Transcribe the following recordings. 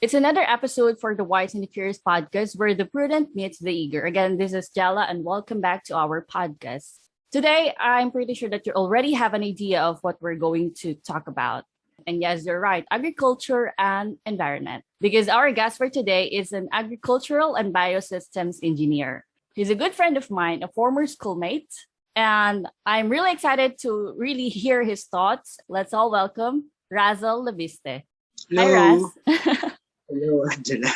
It's another episode for the Wise and the Curious podcast where the prudent meets the eager. Again, this is Jella and welcome back to our podcast. Today, I'm pretty sure that you already have an idea of what we're going to talk about. And yes, you're right, agriculture and environment. Because our guest for today is an agricultural and biosystems engineer. He's a good friend of mine, a former schoolmate, and I'm really excited to really hear his thoughts. Let's all welcome Razaele Labiste. Hi, Raz. Hello. Hello, Angela.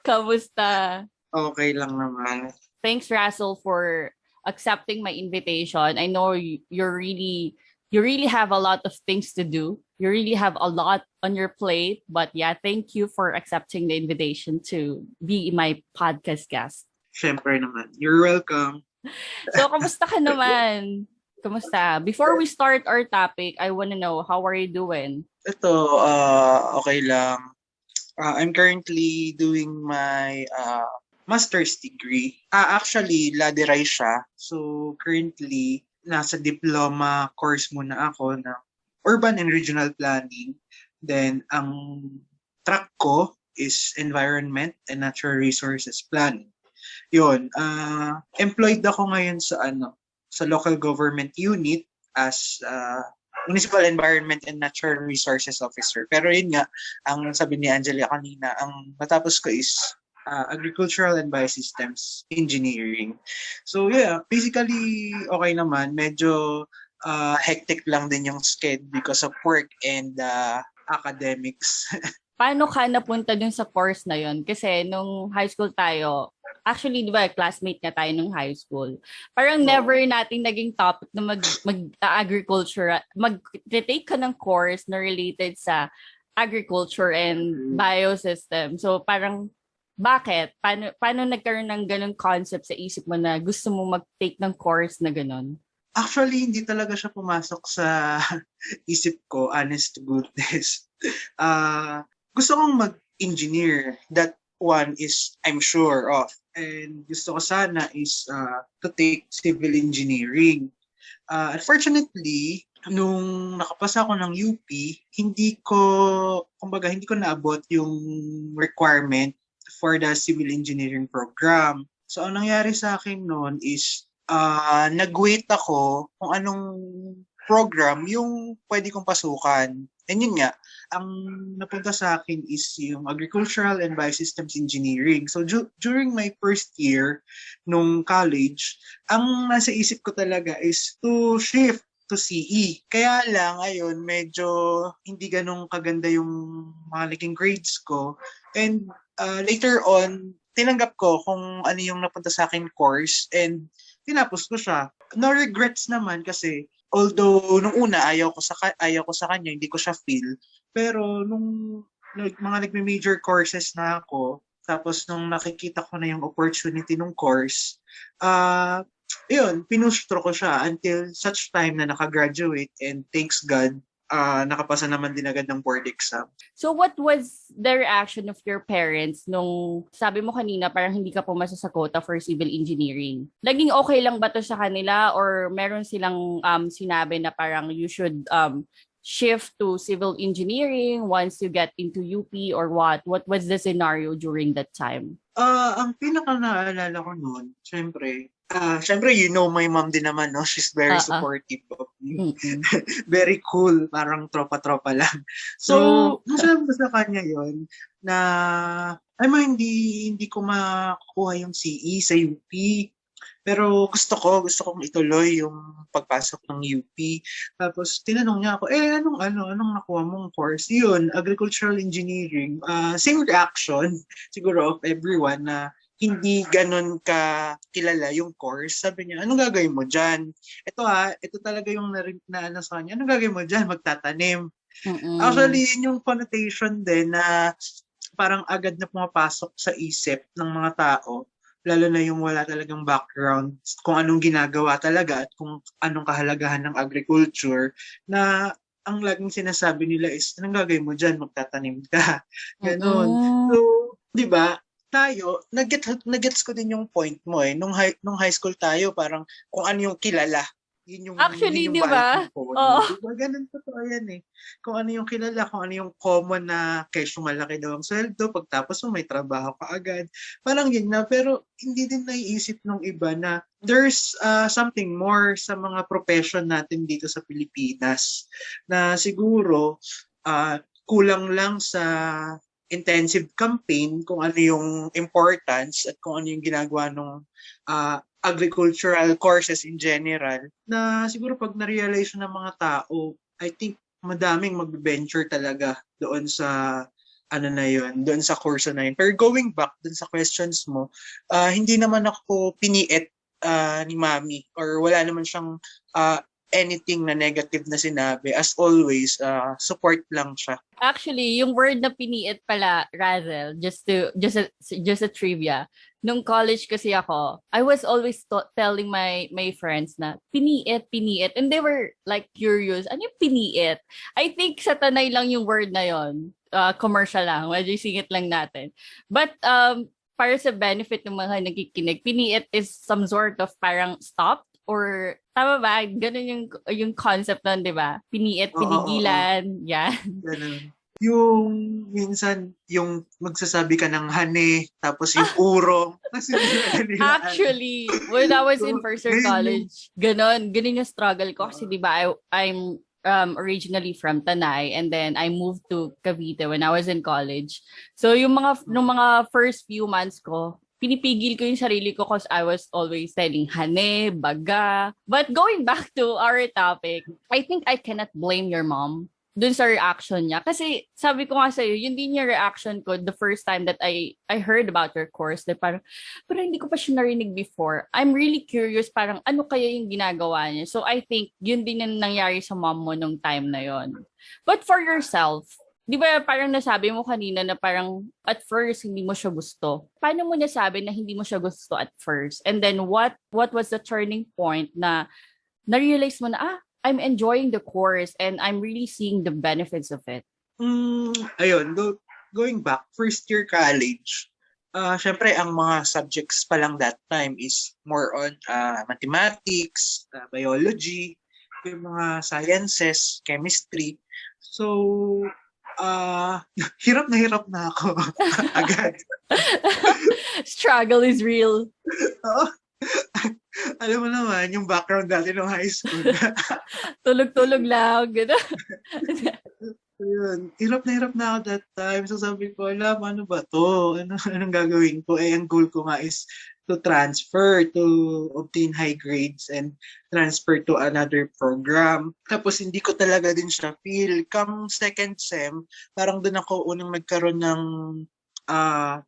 Kamusta? Okay lang naman. Thanks, Russell, for accepting my invitation. I know you really have a lot of things to do. You really have a lot on your plate. But yeah, thank you for accepting the invitation to be my podcast guest. Siyempre naman. You're welcome. So, kamusta ka naman? Kamusta? Before we start our topic, I want to know, how are you doing? Ito, okay lang. I'm currently doing my master's degree. Actually, lateral siya. So, currently, nasa diploma course muna ako na Urban and Regional Planning. Then, ang track ko is Environment and Natural Resources Planning. Yun, employed ako ngayon sa local government unit as Municipal Environment and Natural Resources Officer. Pero yun nga, ang sabi ni Angela kanina, ang matapos ko is Agricultural and Biosystems Engineering. So yeah, basically okay naman. Medyo hectic lang din yung schedule because of work and academics. Paano ka napunta dun sa course na yun? Kasi nung high school tayo, actually, di ba, classmate na tayo nung high school. Parang never nating naging topic na mag-agriculture, mag-take ka ng course na related sa agriculture and biosystem. So parang, bakit? Paano nagkaroon ng ganun concept sa isip mo na gusto mo mag-take ng course na ganun? Actually, hindi talaga siya pumasok sa isip ko, honest to goodness. Gusto kong mag-engineer. That one is I'm sure of. And gusto ko sana is to take civil engineering. Unfortunately, nung nakapasa ako ng UP, hindi ko naabot yung requirement for the civil engineering program. So, ang nangyari sa akin noon is nag-wait ako kung anong program yung pwede kong pasukan. And yun nga, ang napunta sa akin is yung Agricultural and Biosystems Engineering. So during my first year nung college, ang nasa isip ko talaga is to shift to CE. Kaya lang, ayun, medyo hindi ganun kaganda yung mga naging grades ko. And later on, tinanggap ko kung ano yung napunta sa akin course and tinapos ko siya. No regrets naman kasi although nung una ayaw ko sa kanya, hindi ko siya feel. Pero nung mga nagme-major courses na ako, tapos nung nakikita ko na yung opportunity ng course, yun, pinustro ko siya until such time na nakagraduate and thanks God, nakapasa naman din agad ng board exam. So what was the reaction of your parents nung sabi mo kanina parang hindi ka pumasa sa quota for civil engineering? Naging okay lang ba to sa kanila or meron silang sinabi na parang you should shift to civil engineering once you get into UP or what? What was the scenario during that time? Ang pinaka naalala ko noon, syempre you know my mom din naman, no? She's very supportive of me. Very cool, parang tropa-tropa lang. So, nasabi ko sa kanya yon na hindi ko makukuha yung CE sa UP. Pero gusto kong ituloy yung pagpasok ng UP. Tapos tinanong niya ako, anong nakuha mong course? Yun, agricultural engineering. Same reaction siguro of everyone na hindi ganun ka kilala yung course. Sabi niya, anong gagawin mo dyan? Ito talaga yung na sa kanya. Anong gagawin mo dyan? Magtatanim. Actually, yun yung connotation din na parang agad na pumapasok sa isip ng mga tao. Lalo na yung wala talagang background kung anong ginagawa talaga at kung anong kahalagahan ng agriculture na ang laging sinasabi nila is, anong gagawin mo dyan? Magtatanim ka. Ganon. So, di ba? Tayo, nagets ko din yung point mo eh. Nung high school tayo, parang kung ano yung kilala Actually, yun yung di balak ba? ng polo. Oo. Di ba? Ganun totoo yan eh. Kung ano yung kilala, kung ano yung common na kesyo malaki daw ang sweldo, pagtapos mo may trabaho ka agad. Parang yun na, pero hindi din naiisip ng iba na there's something more sa mga profession natin dito sa Pilipinas na siguro kulang lang sa intensive campaign kung ano yung importance at kung ano yung ginagawa ng agricultural courses in general na siguro pag na-realize ng mga tao, I think madaming mag-venture talaga doon sa ano na yun, doon sa kurso na yun. Pero going back doon sa questions mo, hindi naman ako piniit ni Mami or wala naman siyang uh, anything na negative na sinabi. As always, support lang siya. Actually, yung word na piniit pala, Razel, just a trivia. Nung college kasi ako, I was always telling my friends na piniit, piniit. And they were like curious, ano yung piniit? I think sa Tanay lang yung word na yon. Commercial lang, medyo singit lang natin. But para sa benefit ng mga nakikinig, piniit is some sort of parang stop or tama ba? Ganun yung concept nun, di ba? Piniit, Oo, oo, oo. pinigilan, yan. Ganun. Yung minsan, yung magsasabi ka ng hane, tapos yung urong, kasi hindi na nila alam. Actually, when I was in So, first year ngayon yung, college, ganon yung struggle ko kasi oo, 'di ba I'm originally from Tanay and then I moved to Cavite when I was in college. So yung nung mga first few months ko, pinipigil ko yung sarili ko because I was always telling hane, baga. But going back to our topic, I think I cannot blame your mom dun sa reaction niya. Kasi sabi ko nga sa'yo, yun din yung reaction ko the first time that I heard about your course. That parang, pero hindi ko pa siya narinig before. I'm really curious, parang ano kaya yung ginagawa niya. So I think yun din yung nangyari sa mom mo nung time na yon. But for yourself, di ba parang nasabi mo kanina na parang at first hindi mo siya gusto. Paano mo nasabi na hindi mo siya gusto at first? And then what was the turning point na na-realize mo na, I'm enjoying the course and I'm really seeing the benefits of it? ayun, going back, first year college, syempre ang mga subjects pa lang that time is more on mathematics, biology, yung mga sciences, chemistry. So, hirap na ako agad. Struggle is real. Oo. Alam mo naman, yung background natin ng high school. Tulog-tulog lang. Gano'n. Ayun, hirap na ako that time. So sabi ko, ala, paano ba to? Anong gagawin ko? Ang goal ko nga is to transfer, to obtain high grades and transfer to another program. Tapos hindi ko talaga din siya feel. Come second sem, parang doon ako unang nagkaroon ng,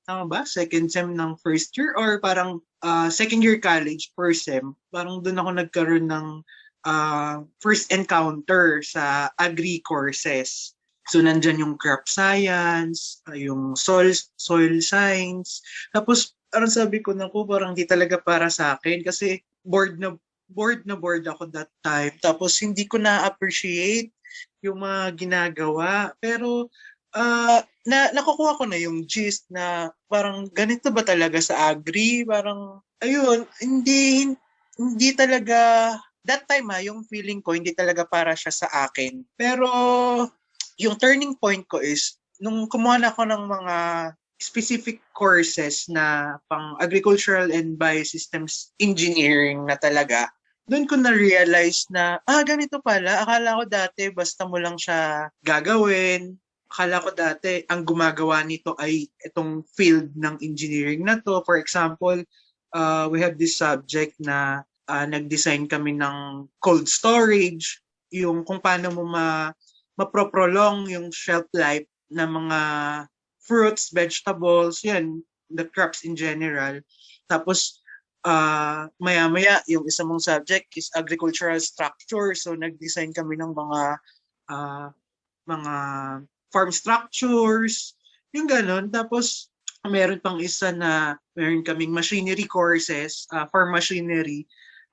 tama ba? Second sem ng first year or parang second year college, first sem. Parang doon ako nagkaroon ng first encounter sa AGRI courses. So, nandyan yung crop science, yung soil science. Tapos, parang sabi ko, naku, parang di talaga para sa akin kasi bored ako that time. Tapos, hindi ko na-appreciate yung mga ginagawa. Pero, nakukuha ko na yung gist na parang ganito ba talaga sa AGRI? Parang, ayun, hindi talaga, that time yung feeling ko, hindi talaga para siya sa akin. Pero, yung turning point ko is, nung kumuha na ako ng mga specific courses na pang agricultural and biosystems engineering na talaga, doon ko na-realize na, ganito pala. Akala ko dati, basta mo lang siya gagawin. Akala ko dati, ang gumagawa nito ay itong field ng engineering na to. For example, we have this subject na nag-design kami ng cold storage, yung kung paano mo maproprolong yung shelf life ng mga fruits, vegetables, yan, the crops in general. Tapos, maya-maya, yung isa mong subject is agricultural structure. So, nag-design kami ng mga farm structures, yung ganun. Tapos, meron pang isa na meron kaming machinery courses, farm machinery,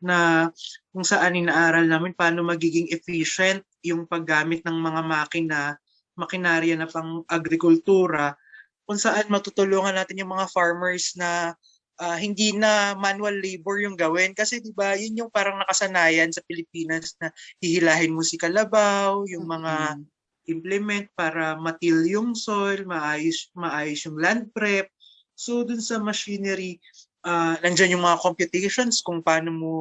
na kung saan inaaral namin paano magiging efficient yung paggamit ng mga makinarya na pang agrikultura, kung saan matutulungan natin yung mga farmers na hindi na manual labor yung gawin kasi 'di ba yun yung parang nakasanayan sa Pilipinas na hihilahin mo si kalabaw, yung mga Mm. implement para matil yung soil, maayos yung land prep. So dun sa machinery, nandiyan yung mga computations kung paano mo,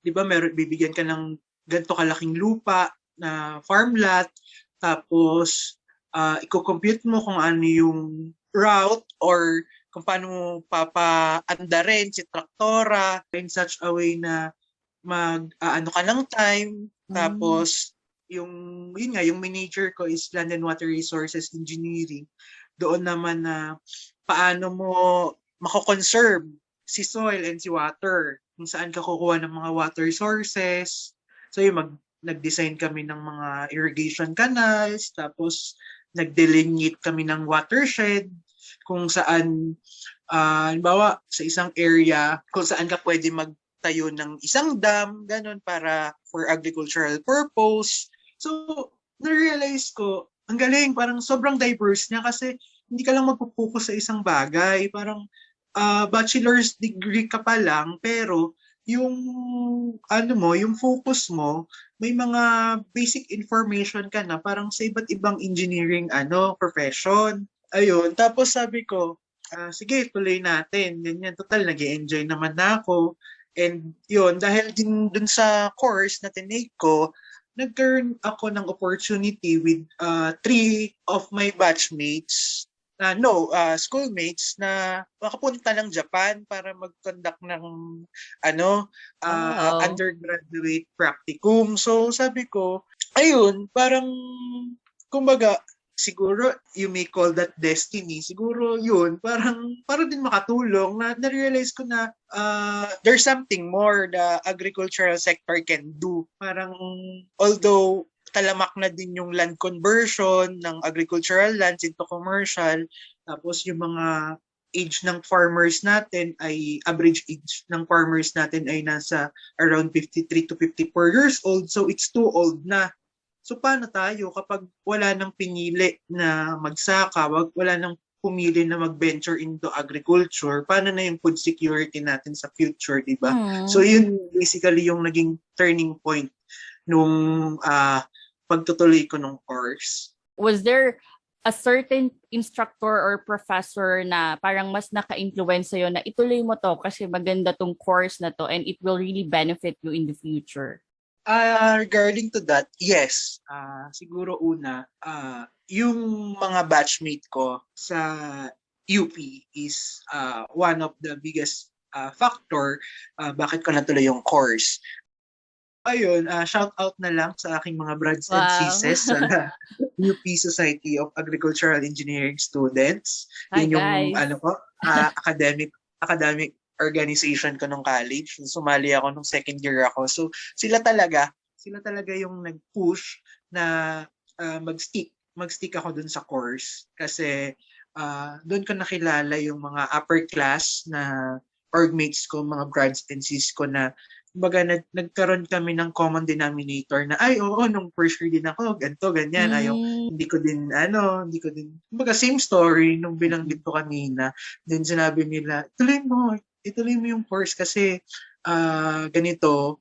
'di ba meron bibigyan ka ng ganito kalaking lupa na farm lot, tapos i-compute mo kung ano yung route or kung paano mo papaandarin si traktora in such a way na ano ka ng time. Mm. Tapos yung yun nga yung manager ko is Land and Water Resources Engineering. Doon naman na paano mo mako-conserve si soil and si water, kung saan ka kukuha ng mga water sources. So yung nag-design kami ng mga irrigation canals, tapos nag-delineate kami ng watershed kung saan, halimbawa sa isang area kung saan ka pwede magtayo ng isang dam, ganun, para for agricultural purpose. So, na-realize ko, ang galing, parang sobrang diverse niya kasi hindi ka lang magpo-focus sa isang bagay. Parang bachelor's degree ka pa lang, pero yung ano mo, yung focus mo, may mga basic information ka na parang sa iba't ibang engineering profession. Ayun, tapos sabi ko, sige, tuloy natin. Ganyan, total, nag-enjoy naman na ako. And yun, dahil din dun sa course na tinake ko, nagkaroon ako ng opportunity with three of my batchmates, schoolmates na makapunta ng Japan para mag-conduct ng Wow. undergraduate practicum. So sabi ko, ayun, parang kumbaga siguro you may call that destiny. Siguro yun, parang para din makatulong na-realize ko na there's something more the agricultural sector can do. Parang although talamak na din yung land conversion ng agricultural lands into commercial, tapos yung mga age ng farmers natin ay average age ng farmers natin ay nasa around 53 to 54 years old. So it's too old na. So paano tayo kapag wala nang pinili na magsaka, wala nang pumili na mag-venture into agriculture, paano na yung food security natin sa future, di ba? So Mm. yun basically yung naging turning point nung pagtutuloy ko ng course. Was there a certain instructor or professor na parang mas naka-influence sa'yo na ituloy mo to kasi maganda tong course na to and it will really benefit you in the future? Regarding to that, yes. Siguro una, yung mga batchmate ko sa UP is one of the biggest factor bakit ko natuloy yung course. Ayun, shout out na lang sa aking mga brothers and Wow. sisters sa UP Society of Agricultural Engineering Students. Hi Yun yung guys. academic organization ko nung college. Sumali ako nung second year ako. So sila talaga yung nag-push na magstick ako dun sa course kasi doon ko nakilala yung mga upper class na orgmates ko, mga brads and sis ko na kumbaga nagkaroon kami ng common denominator na ay oo nung first year din ako ganto ganyan ayaw Mm. hindi ko din kumbaga same story nung binanggit ko kanina. Then sinabi nila ituloy mo yung course kasi ganito.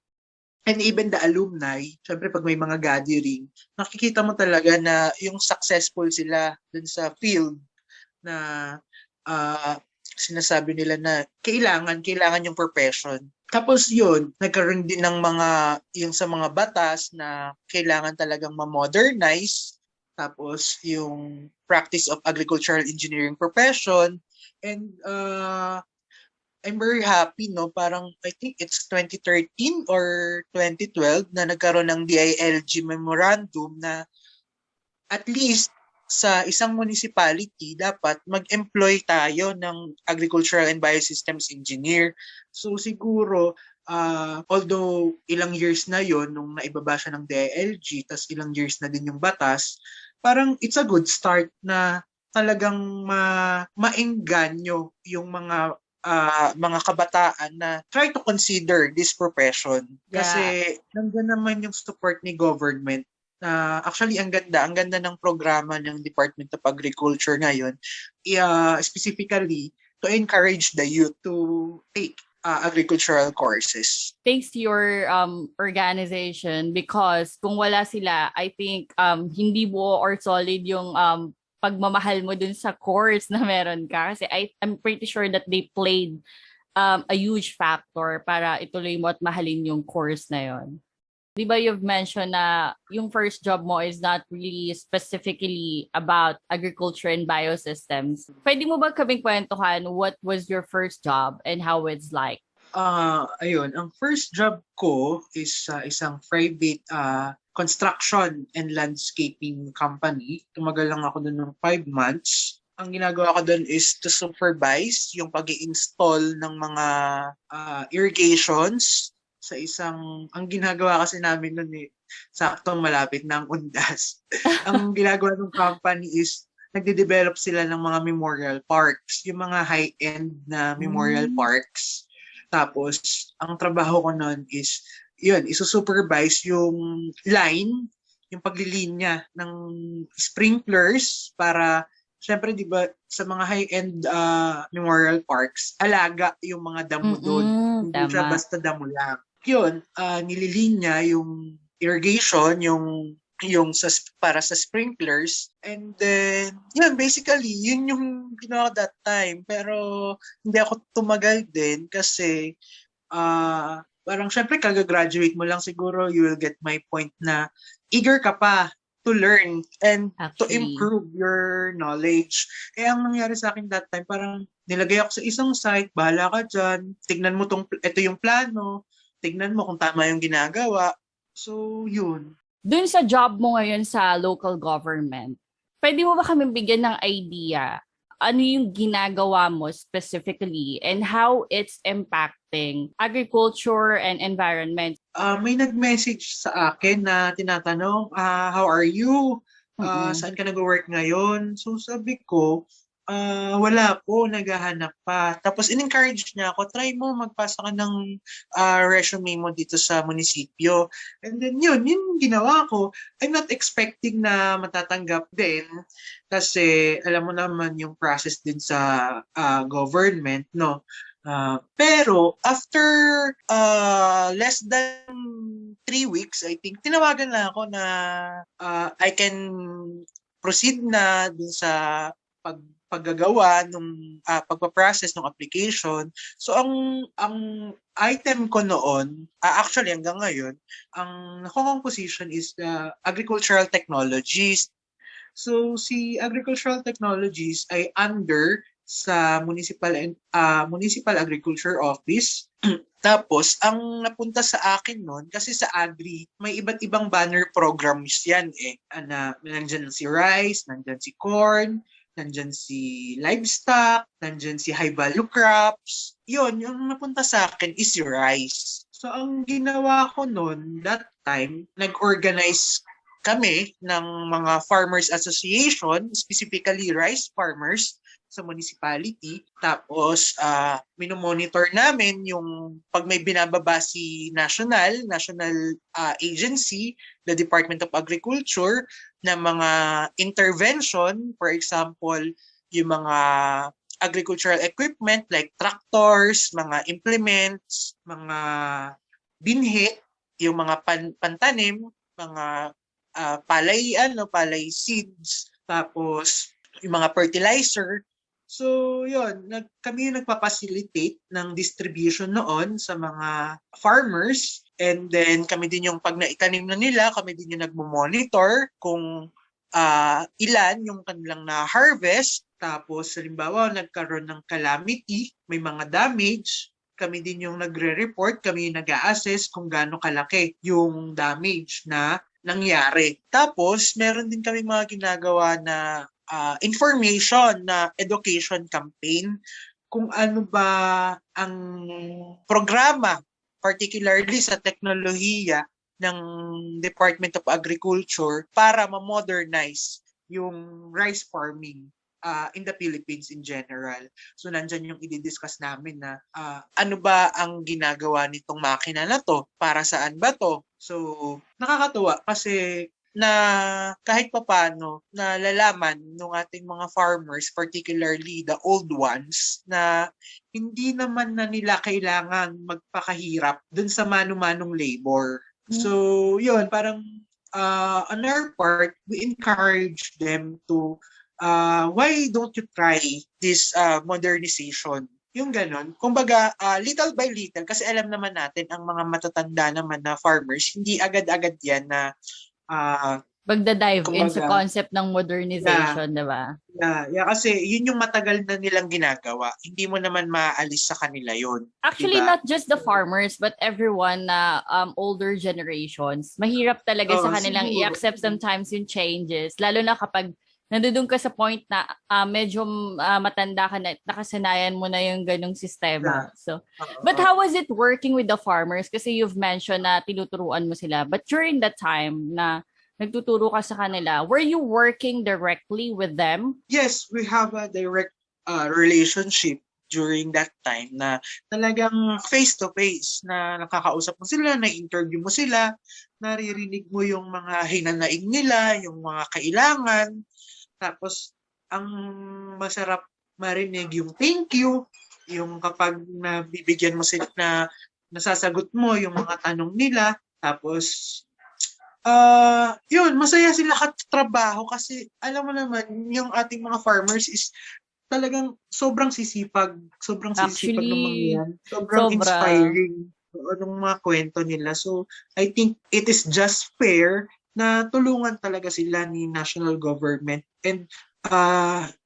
And even the alumni, syempre pag may mga gathering, nakikita mo talaga na yung successful sila dun sa field na sinasabi nila na kailangan yung profession. Tapos yun, nagkaroon din ng yung sa mga batas na kailangan talagang ma-modernize. Tapos yung practice of agricultural engineering profession. And I'm very happy, no? Parang, I think it's 2013 or 2012 na nagkaroon ng DILG memorandum na at least sa isang municipality, dapat mag-employ tayo ng agricultural and biosystems engineer. So siguro, although ilang years na yon nung naibaba siya ng DILG, tas ilang years na din yung batas, parang it's a good start na talagang maengganyo yung mga kabataan na try to consider this profession. Yeah. Kasi nandiyan naman yung support ni government. Actually, ang ganda ng programa ng Department of Agriculture ngayon, specifically to encourage the youth to take agricultural courses. Thanks to your organization, because kung wala sila, I think hindi buo or solid yung pagmamahal mo dun sa course na meron ka. Kasi I'm pretty sure that they played a huge factor para ituloy mo at mahalin yung course na yon. Di ba you've mentioned na yung first job mo is not really specifically about agriculture and biosystems. Pwede mo ba kaming kwentuhan what was your first job and how it's like? Ayun, ang first job ko is sa isang private construction and landscaping company. Tumagal lang ako doon ng 5 months. Ang ginagawa ko doon is to supervise yung pag-i-install ng mga irrigations sa ang ginagawa kasi namin noon saktong malapit ng undas. Ang ginagawa ng company is nagde-develop sila ng mga memorial parks, yung mga high-end na memorial parks. Tapos, ang trabaho ko noon is, yun, isusupervise yung line, yung paglilinya ng sprinklers para, syempre, di ba, sa mga high-end memorial parks, alaga yung mga damo doon. Hindi siya basta damo lang. Yun, nililinya yung irrigation, yung para sa sprinklers. And then, yun, basically, yun yung ginawa ko that time. Pero, hindi ako tumagal din kasi, parang syempre, kagagraduate mo lang siguro, you will get my point na eager ka pa to learn and to improve your knowledge. Kaya ang nangyari sa akin that time, parang nilagay ako sa isang site, bahala ka dyan, tignan mo ito yung plano, tignan mo kung tama yung ginagawa. So, yun. Dun sa job mo ngayon sa local government, pwede mo ba kami bigyan ng idea ano yung ginagawa mo specifically and how it's impacting agriculture and environment? May nag-message sa akin na tinatanong, how are you? Saan ka nag-work ngayon? So sabi ko, wala po, naghahanap pa. Tapos in-encourage niya ako, try mo, magpasa ka ng resume mo dito sa munisipyo. And then yun ginawa ko. I'm not expecting na matatanggap din kasi alam mo naman yung process din sa government, no? Pero after less than 3 weeks, I think, tinawagan na ako na I can proceed na dun sa paggagawa nung pagpa-process ng application. So ang item ko noon, actually hanggang ngayon, ang nakuha kong position is agricultural technologist. So si agricultural technologies ay under sa municipal agriculture office. Tapos ang napunta sa akin noon kasi sa AGRI may iba't ibang banner programs yan nandiyan si rice, nandiyan si corn, nandyan si livestock, nandyan si high value crops. Yun, yung napunta sa akin is si rice. So ang ginawa ko noon, that time, nag-organize kami ng mga farmers association, specifically rice farmers sa municipality. Tapos, minomonitor namin yung pag may binababa si national agency, the Department of Agriculture, na mga intervention, for example, yung mga agricultural equipment like tractors, mga implements, mga binhi, yung mga pantanim, mga palay seeds, tapos yung mga fertilizer. So, yun, kami yung nagpa-facilitate ng distribution noon sa mga farmers. And then, kami din yung pag naitanim na nila, kami din yung nagmo-monitor kung ilan yung kanilang na-harvest. Tapos, halimbawa, nagkaroon ng calamity, may mga damage, kami din yung nagre-report, kami yung nag-a-assess kung gaano kalaki yung damage na nangyari. Tapos, meron din kami mga ginagawa na information na education campaign kung ano ba ang programa, particularly sa teknolohiya ng Department of Agriculture para ma-modernize yung rice farming in the Philippines in general. So nandyan yung i-discuss namin na ano ba ang ginagawa nitong makina na to? Para saan ba to? So nakakatuwa kasi na kahit papaano nalalaman ng ating mga farmers, particularly the old ones, na hindi naman na nila kailangan magpakahirap dun sa mano-manong labor. So, yun, parang on our part, we encourage them to why don't you try this modernization? Yung ganon. Kumbaga, little by little, kasi alam naman natin, ang mga matatanda naman na farmers, hindi agad-agad yan na, Magda-dive in sa kumbaga, concept ng yeah, modernization, di ba? kasi yun yung matagal na nilang ginagawa. Hindi mo naman maalis sa kanila yun. Actually, Diba? not just the farmers, but everyone na older generations. Mahirap talaga sa Oo, kanilang siguro. i-accept sometimes yung changes. Lalo na kapag nandun ka sa point na medyo matanda ka na, nakasanayan mo na yung ganong Yeah. sistema. So, but Oo. how was it working with the farmers? Kasi you've mentioned na tinuturuan mo sila. But during that time na nagtuturo ka sa kanila, were you working directly with them? Yes, we have a direct relationship during that time na talagang face-to-face na nakakausap mo sila, na-interview mo sila, naririnig mo yung mga hinanaing nila, yung mga kailangan. Tapos, ang masarap marinig yung thank you, yung kapag nabibigyan mo sila na nasasagot mo yung mga tanong nila. Tapos, yun, masaya sila katrabaho kasi alam mo naman, yung ating mga farmers is talagang sobrang sisipag ng mga Actually, yan. Sobrang sobra. inspiring yung mga kwento nila. So, I think it is just fair na tulungan talaga sila ni national government and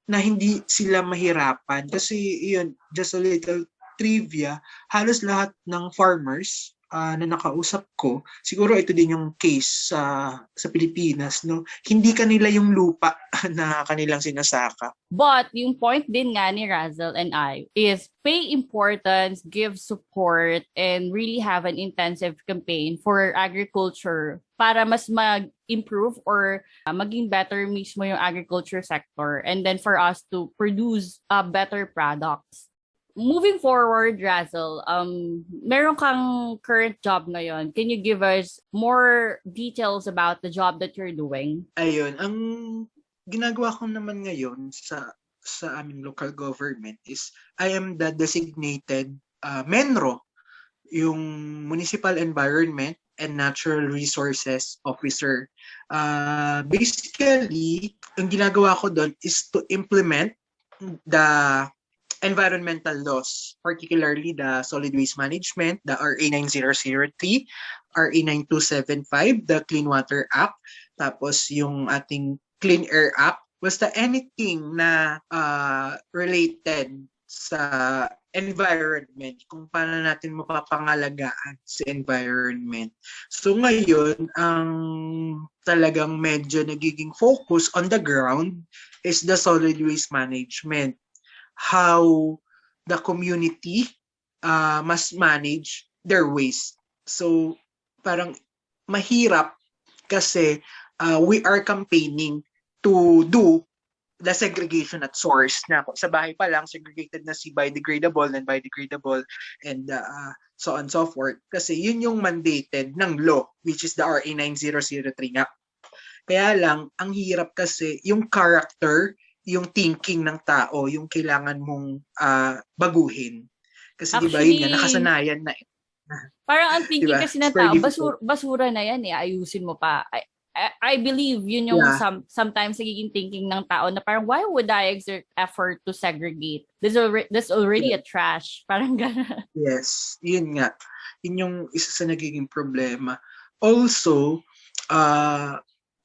na hindi sila mahirapan. Kasi yun, just a little trivia, halos lahat ng farmers na nakausap ko, siguro ito din yung case sa Pilipinas, no? Hindi kanila yung lupa na kanilang sinasaka. But yung point din nga ni Razel and I is pay importance, give support, and really have an intensive campaign for agriculture para mas mag-improve or maging better mismo yung agriculture sector and then for us to produce better products. Moving forward, Razel, meron kang current job ngayon. Can you give us more details about the job that you're doing? Ayun, ang ginagawa ko naman ngayon sa aming local government is I am the designated MENRO, yung Municipal Environment and Natural Resources Officer. Basically, ang ginagawa ko doon is to implement the environmental laws, particularly the solid waste management, the RA 9003, RA 9275, the Clean Water Act, tapos yung ating Clean Air Act, basta anything na related sa environment, kung paano natin mapapangalagaan sa environment. So ngayon, ang talagang medyo nagiging focus on the ground is the solid waste management. How the community must manage their waste. So parang mahirap kasi we are campaigning to do the segregation at source na sa bahay pa lang segregated na si biodegradable, non-biodegradable, and so on and so forth. Kasi yun yung mandated ng law, which is the RA 9003 nga. Kaya lang, ang hirap kasi yung character, yung thinking ng tao, yung kailangan mong baguhin. Kasi di ba yun nga, Actually, nakasanayan na. parang ang Di thinking ba? kasi It's ng very tao, difficult. basura na yan eh, ayusin mo pa. I believe yun yung Yeah. sometimes nagiging thinking ng tao na parang why would I exert effort to segregate? This already a trash. Parang gano'n. Yes, yun nga. Yun yung isa sa nagiging problema. Also,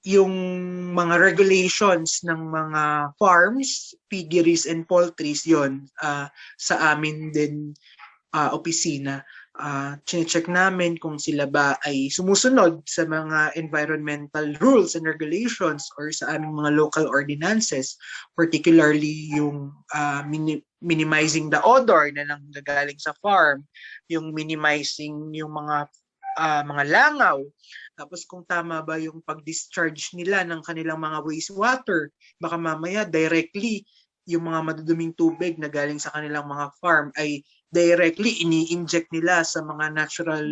yung mga regulations ng mga farms, piggeries, and poultries, yon sa amin din opisina. Chine-check namin kung sila ba ay sumusunod sa mga environmental rules and regulations or sa aming mga local ordinances, particularly yung minimizing the odor na nanggagaling sa farm, yung minimizing yung mga langaw, tapos kung tama ba yung pag-discharge nila ng kanilang mga wastewater, baka mamaya directly yung mga maduduming tubig na galing sa kanilang mga farm ay directly ini-inject nila sa mga natural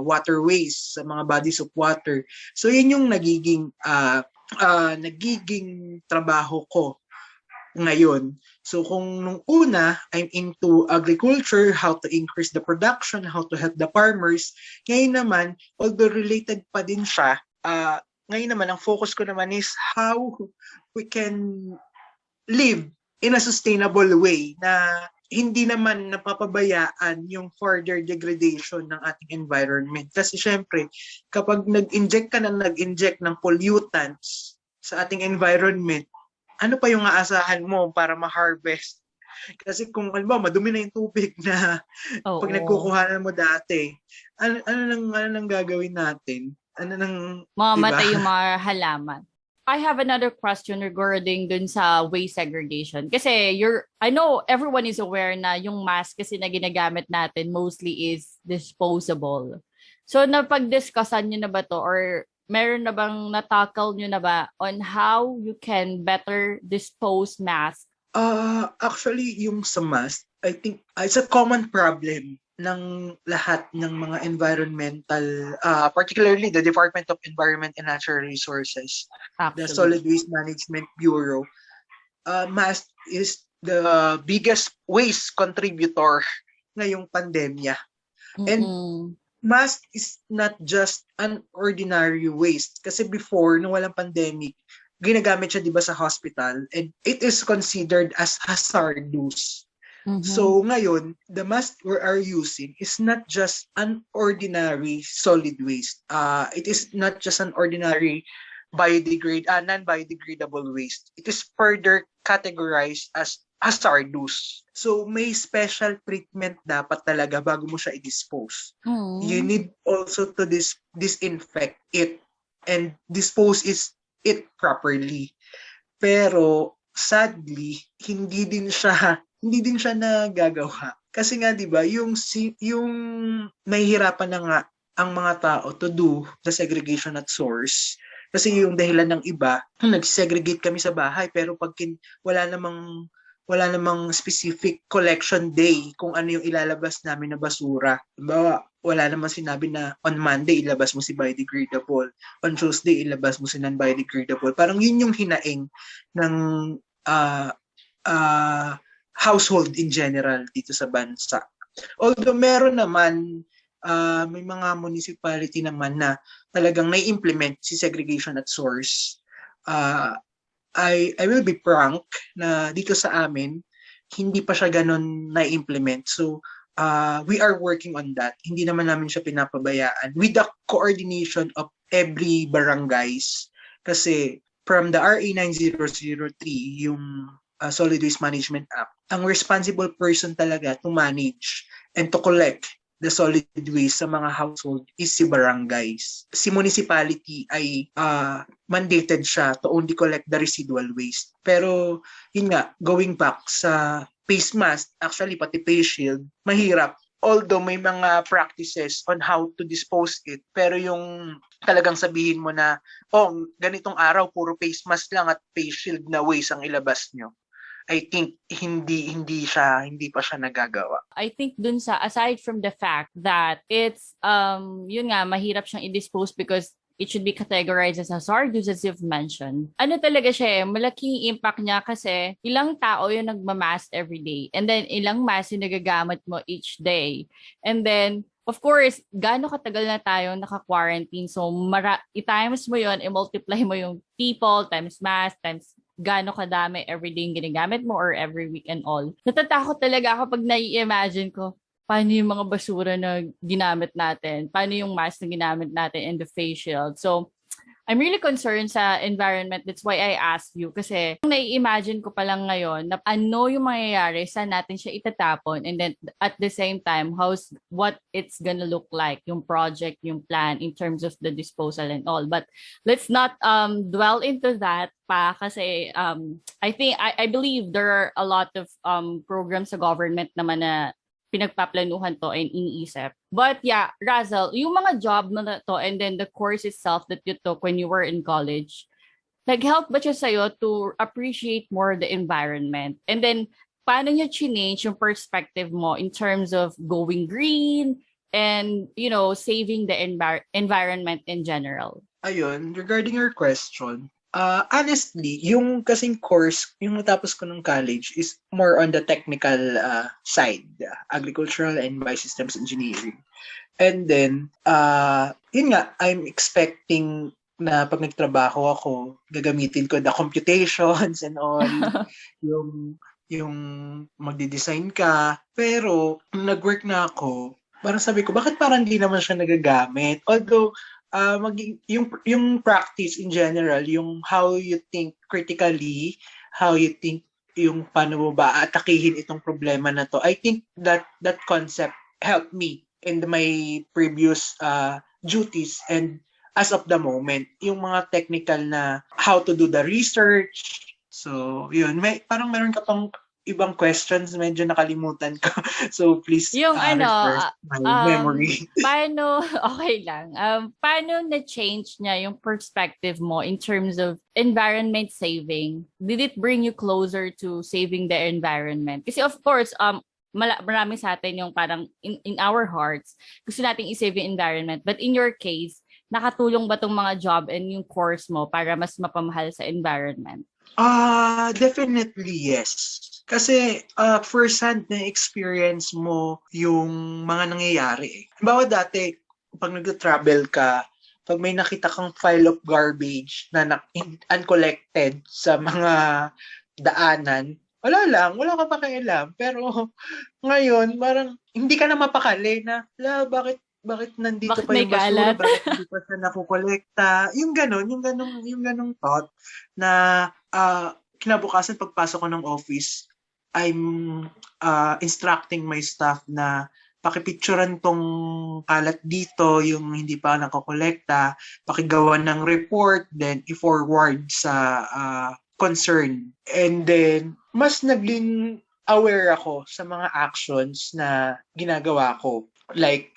waterways, sa mga bodies of water. So yun yung nagiging trabaho ko ngayon. So kung nung una, I'm into agriculture, how to increase the production, how to help the farmers. Ngayon naman, although related pa din siya, ngayon naman, ang focus ko naman is how we can live in a sustainable way na hindi naman napapabayaan yung further degradation ng ating environment. Kasi syempre, kapag nag-inject ka na nag-inject ng pollutants sa ating environment, ano pa yung aasahan mo para ma-harvest? Kasi kung halimbawa madumi na yung tubig na pag nagkukuhanan mo dati, ano nang gagawin natin? Ano nang, Mamamatay diba? yung mga halaman. I have another question regarding dun sa waste segregation. Kasi I know everyone is aware na yung mask kasi na ginagamit natin mostly is disposable. So napag-discussan nyo na ba to or meron na bang natakal nyo na ba on how you can better dispose mask? Actually, yung sa mask, I think it's a common problem ng lahat ng mga environmental, particularly the Department of Environment and Natural Resources, the Actually. Solid Waste Management Bureau. Mask is the biggest waste contributor ngayong pandemya. And mask is not just an ordinary waste. Kasi before, nung walang pandemic, ginagamit siya, di ba, sa hospital, and it is considered as hazardous. So ngayon, the mask we are using is not just an ordinary solid waste. It is not just an ordinary non-biodegradable waste. It is further categorized as hazardous. So may special treatment dapat talaga bago mo siya i-dispose. You need also to disinfect it and dispose it properly. Pero sadly, hindi din siya nagagawa. Kasi nga 'di ba, yung mahihirapan na nga ang mga tao to do the segregation at source. Kasi yung dahilan ng iba, nag-segregate kami sa bahay pero pag wala namang specific collection day kung ano yung ilalabas namin na basura. Diba, wala namang sinabi na on Monday ilabas mo si biodegradable, on Tuesday ilabas mo si non-biodegradable. Parang yun yung hinaing ng household in general dito sa bansa. Although meron naman, may mga municipality naman na talagang nai-implement si segregation at source. I will be frank na dito sa amin, hindi pa siya ganun na-implement. So, we are working on that. Hindi naman namin siya pinapabayaan with the coordination of every barangays. Kasi from the RA 9003, yung Solid Waste Management Act, ang responsible person talaga to manage and to collect the solid waste sa mga household is si barangays. Si municipality ay mandated siya to only collect the residual waste. Pero yun nga, going back sa face mask, actually pati face shield, mahirap. Although may mga practices on how to dispose it, pero yung talagang sabihin mo na, ganitong araw puro face mask lang at face shield na waste ang ilabas nyo, I think hindi pa siya nagagawa. I think dun sa aside from the fact that it's yun nga mahirap siyang i-dispose because it should be categorized as hazardous as you've mentioned. Ano talaga siya, malaking impact niya kasi ilang tao yung nagmamask every day and then ilang mask yung nagagamit mo each day. And then of course, gaano katagal na tayong naka-quarantine. So i-times mo yun, i-multiply mo yung people times mask times gaano kadami everyday yung ginagamit mo or every week and all. Natatakot talaga ako pag nai-imagine ko, paano yung mga basura na ginamit natin? Paano yung mask na ginamit natin and the face shield? So, I'm really concerned sa environment. That's why I asked you. Kasi nai-imagine ko pa lang ngayon na ano yung mangyayari, saan natin siya itatapon, and then at the same time, what it's gonna look like, yung project, yung plan in terms of the disposal and all. But let's not dwell into that pa kasi I believe there are a lot of programs sa government naman na pinagpaplanuhan to and iniisip. But yeah, Razaele, yung mga job mo na to and then the course itself that you took when you were in college, nag-help ba siya sa'yo to appreciate more the environment? And then, paano nyo change yung perspective mo in terms of going green and, saving the environment in general? Ayun, regarding your question, honestly, yung kasing course, yung natapos ko ng college is more on the technical side, agricultural and biosystems engineering. And then, yun nga, I'm expecting na pag nagtrabaho ako, gagamitin ko the computations and all, yung yung magde-design ka. Pero, nung nag-work na ako, parang sabi ko, bakit parang hindi naman siya nagagamit? Although, yung practice in general, yung how you think critically, how you think yung paano mo ba atakihin itong problema na to. I think that concept helped me in my previous duties, and as of the moment, yung mga technical na how to do the research. So, yun. Parang meron ka pang ibang questions, medyo nakalimutan ko. So, please Yung refresh my memory. paano, okay lang, paano na-change niya yung perspective mo in terms of environment saving? Did it bring you closer to saving the environment? Kasi of course, marami sa atin yung parang in our hearts, gusto nating i-save yung environment. But in your case, nakatulong ba tong mga job and yung course mo para mas mapamahal sa environment? Definitely yes. Kasi first-hand na experience mo yung mga nangyayari. Halimbawa dati, pag nag-travel ka, pag may nakita kang pile of garbage na uncollected sa mga daanan, wala ka pakialam. Pero ngayon, parang hindi ka na mapakali na, bakit nandito Bakit pa may yung basura, kalat? bakit hindi pa siya nakukolekta? Yung ganong thought na kinabukasan pagpasok ko ng office, I'm instructing my staff na pakipicturan tong kalat dito, yung hindi pa nakokolekta, pakigawa ng report, then i-forward sa concern. And then, mas naging aware ako sa mga actions na ginagawa ko. Like,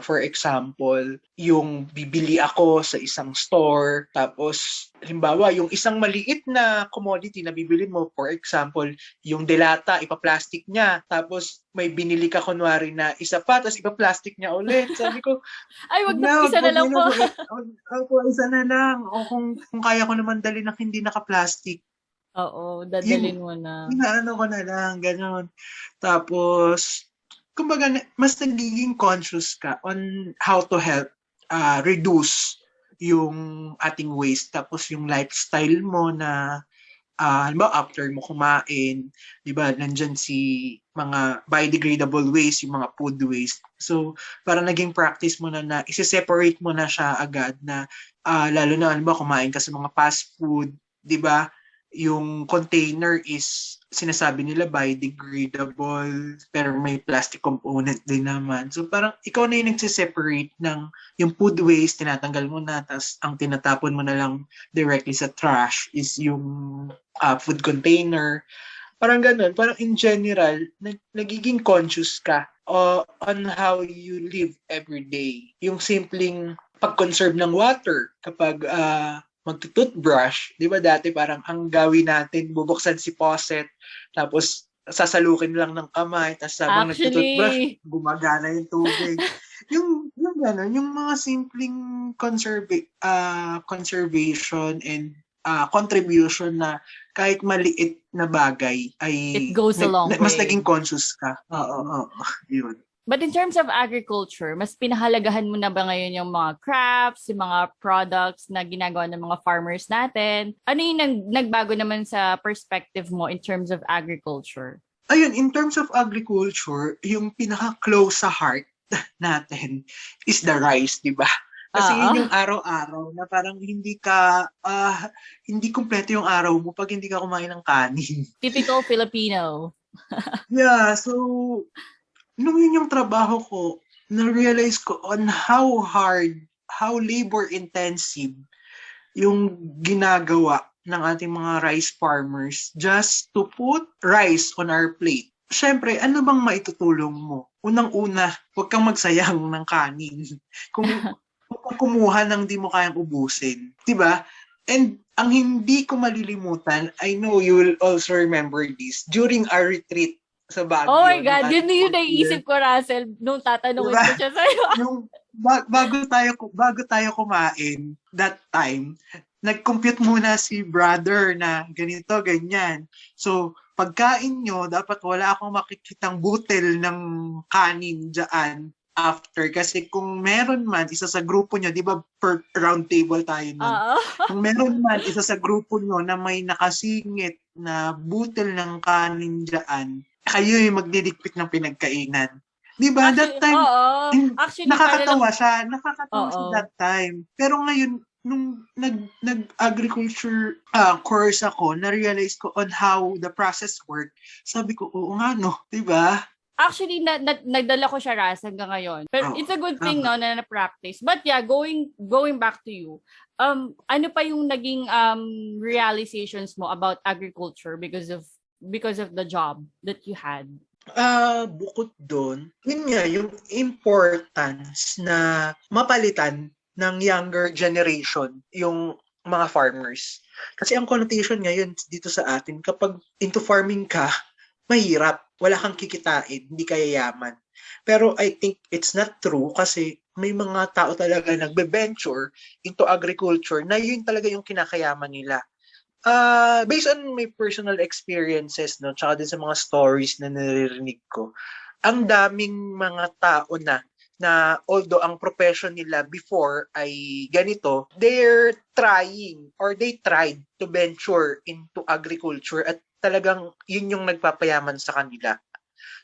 for example, yung bibili ako sa isang store, tapos, halimbawa, yung isang maliit na commodity na bibili mo, for example, yung delata, ipa-plastic niya, tapos may binili ka kunwari na isa pa, tapos ipa-plastic niya ulit. Sabi ko, Ay, wag na po, isa na lang po. isa na lang. O kung kaya ko naman dali na hindi naka-plastic, Oo, yun, dadalin mo na. inaano ko na lang, gano'n. Tapos, kumbaga, mas nagiging conscious ka on how to help reduce yung ating waste. Tapos yung lifestyle mo na, halimbawa, after mo kumain, di ba, nandyan mga biodegradable waste, yung mga food waste. So, parang naging practice mo na isi-separate mo na siya agad na, lalo na, halimbawa, kumain ka sa mga fast food, di ba, yung container is sinasabi nila biodegradable pero may plastic component din naman. So parang ikaw na yung nagsiseparate ng yung food waste, tinatanggal mo na, tapos ang tinatapon mo na lang directly sa trash is yung food container. Parang ganun. Parang in general, nagiging conscious ka on how you live every day. Yung simpleng pag-conserve ng water kapag magtutoothbrush, di ba dati parang ang gawin natin, bubuksan si faucet, tapos sasalukin lang ng kamay, tapos habang nagtutoothbrush, Actually, gumagana yung tubig. yung gano'n, yung mga simpleng conservation and contribution na kahit maliit na bagay ay it goes a long mas naging way. conscious ka. Oo, yun. But in terms of agriculture, mas pinahalagahan mo na ba ngayon yung mga crafts, yung mga products na ginagawa ng mga farmers natin? Ano yung nagbago naman sa perspective mo in terms of agriculture? Ayun, in terms of agriculture, yung pinaka-close sa heart natin is the rice, di ba? Kasi yun yung Ah, araw-araw na parang hindi kumpleto yung araw mo pag hindi ka kumain ng kanin. typical Filipino. Yeah, so nung yun yung trabaho ko, na-realize ko on how labor-intensive yung ginagawa ng ating mga rice farmers just to put rice on our plate. Siyempre, ano bang maitutulong mo? Unang-una, huwag kang magsayang ng kanin. Kung huwag kang kumuha ng di mo kayang ubusin. Diba? And ang hindi ko malilimutan, I know you will also remember this, during our retreat sa Oh my Baguio, nung God, yun ating na yung fourth year, naisip ko, Russell, nung di tatanungin ba? ko siya sa'yo. Yung bago tayo kumain that time, nag-compute muna si brother na ganito, ganyan. So, pagkain nyo, dapat wala akong makikitang butel ng kanin dyan after. Kasi kung meron man, isa sa grupo nyo, di ba per round table tayo nun? Oo. Kung meron man, isa sa grupo nyo na may nakasingit na butel ng kanin dyan, kayo yung magdidikpit ng pinagkainan. Di ba? That Actually, time, oo. Actually, para lang, nakakatawa siya oo. that time. Pero ngayon, nung nag-agriculture course ako, na-realize ko on how the process work. Sabi ko, oo nga no, 'di ba? Actually, nagdala ko siya, Ras, hanggang ngayon. Pero Oo, it's a good thing, tama. no, na na-practice. But yeah, going back to you, ano pa yung naging realizations mo about agriculture because of the job that you had? Bukod doon, yun nga, yung importance na mapalitan ng younger generation yung mga farmers. Kasi ang connotation ngayon dito sa atin, kapag into farming ka, mahirap. Wala kang kikitain, hindi ka yayaman. Pero I think it's not true kasi may mga tao talaga nagbe-venture into agriculture na yun talaga yung kinakayaman nila. Based on my personal experiences, no, tsaka din sa mga stories na naririnig ko, ang daming mga tao na although ang profession nila before ay ganito, they're trying or they tried to venture into agriculture at talagang yun yung nagpapayaman sa kanila.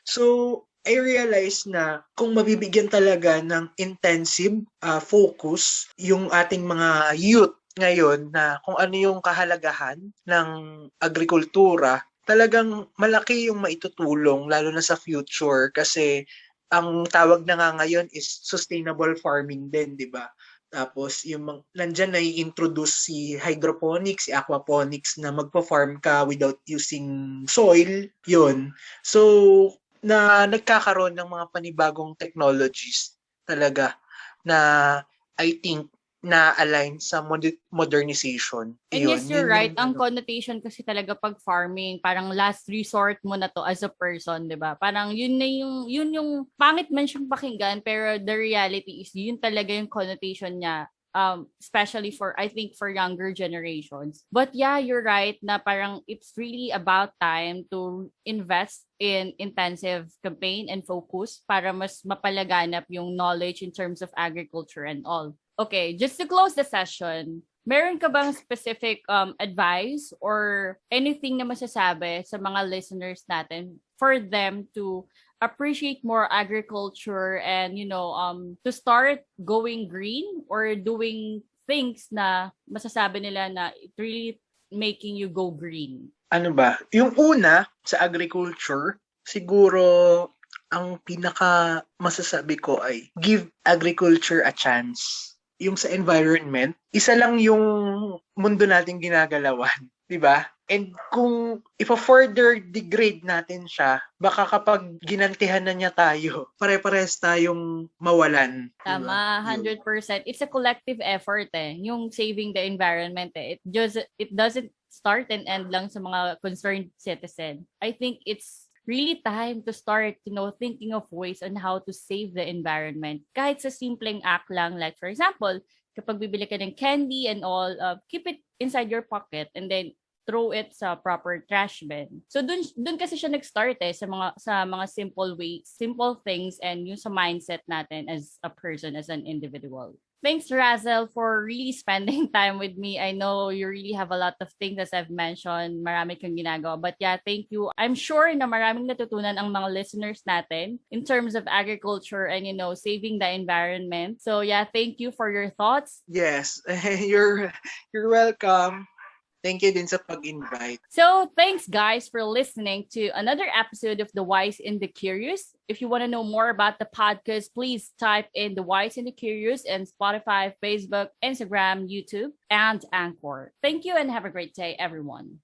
So, I realized na kung mabibigyan talaga ng intensive focus yung ating mga youth ngayon na kung ano yung kahalagahan ng agrikultura, talagang malaki yung maitutulong lalo na sa future kasi ang tawag na nga ngayon is sustainable farming din, di ba? Tapos yung nandyan na i-introduce si hydroponics, si aquaponics na magpa-farm ka without using soil, yun. So, na nagkakaroon ng mga panibagong technologies talaga na I think na-align sa modernization. And yes, you're Yun yung right. Ang ano. connotation kasi talaga pag farming, parang last resort mo na to as a person, 'di ba? Parang yun yung pangit man siyang pakinggan, pero the reality is yun talaga yung connotation niya. Especially for I think for younger generations. But yeah, you're right na parang it's really about time to invest in intensive campaign and focus para mas mapalaganap yung knowledge in terms of agriculture and all. Okay, just to close the session, meron ka bang specific advice or anything na masasabi sa mga listeners natin for them to appreciate more agriculture and to start going green or doing things na masasabi nila na it really making you go green? Ano ba? Yung una sa agriculture, siguro ang pinaka masasabi ko ay give agriculture a chance. Yung sa environment, isa lang yung mundo nating ginagalawan, 'di ba? And kung ipa-further degrade natin siya, baka kapag ginantihan na niya tayo, pare-pares tayong mawalan, 'di ba? Tama, Yun. 100%. It's a collective effort yung saving the environment it doesn't start and end lang sa mga concerned citizen. I think it's really time to start, thinking of ways on how to save the environment. Kahit sa simpleng act lang, like for example, kapag bibili ka ng candy and all, keep it inside your pocket and then throw it sa proper trash bin. So dun kasi siya nag-start sa mga simple ways, simple things and yung sa mindset natin as a person, as an individual. Thanks, Razel, for really spending time with me. I know you really have a lot of things as I've mentioned. Marami kang ginagawa. But yeah, thank you. I'm sure na maraming natutunan ang mga listeners natin in terms of agriculture and, saving the environment. So yeah, thank you for your thoughts. Yes, you're welcome. Thank you din sa pag-invite. So, thanks guys for listening to another episode of The Wise and the Curious. If you want to know more about the podcast, please type in The Wise and the Curious in Spotify, Facebook, Instagram, YouTube, and Anchor. Thank you and have a great day, everyone.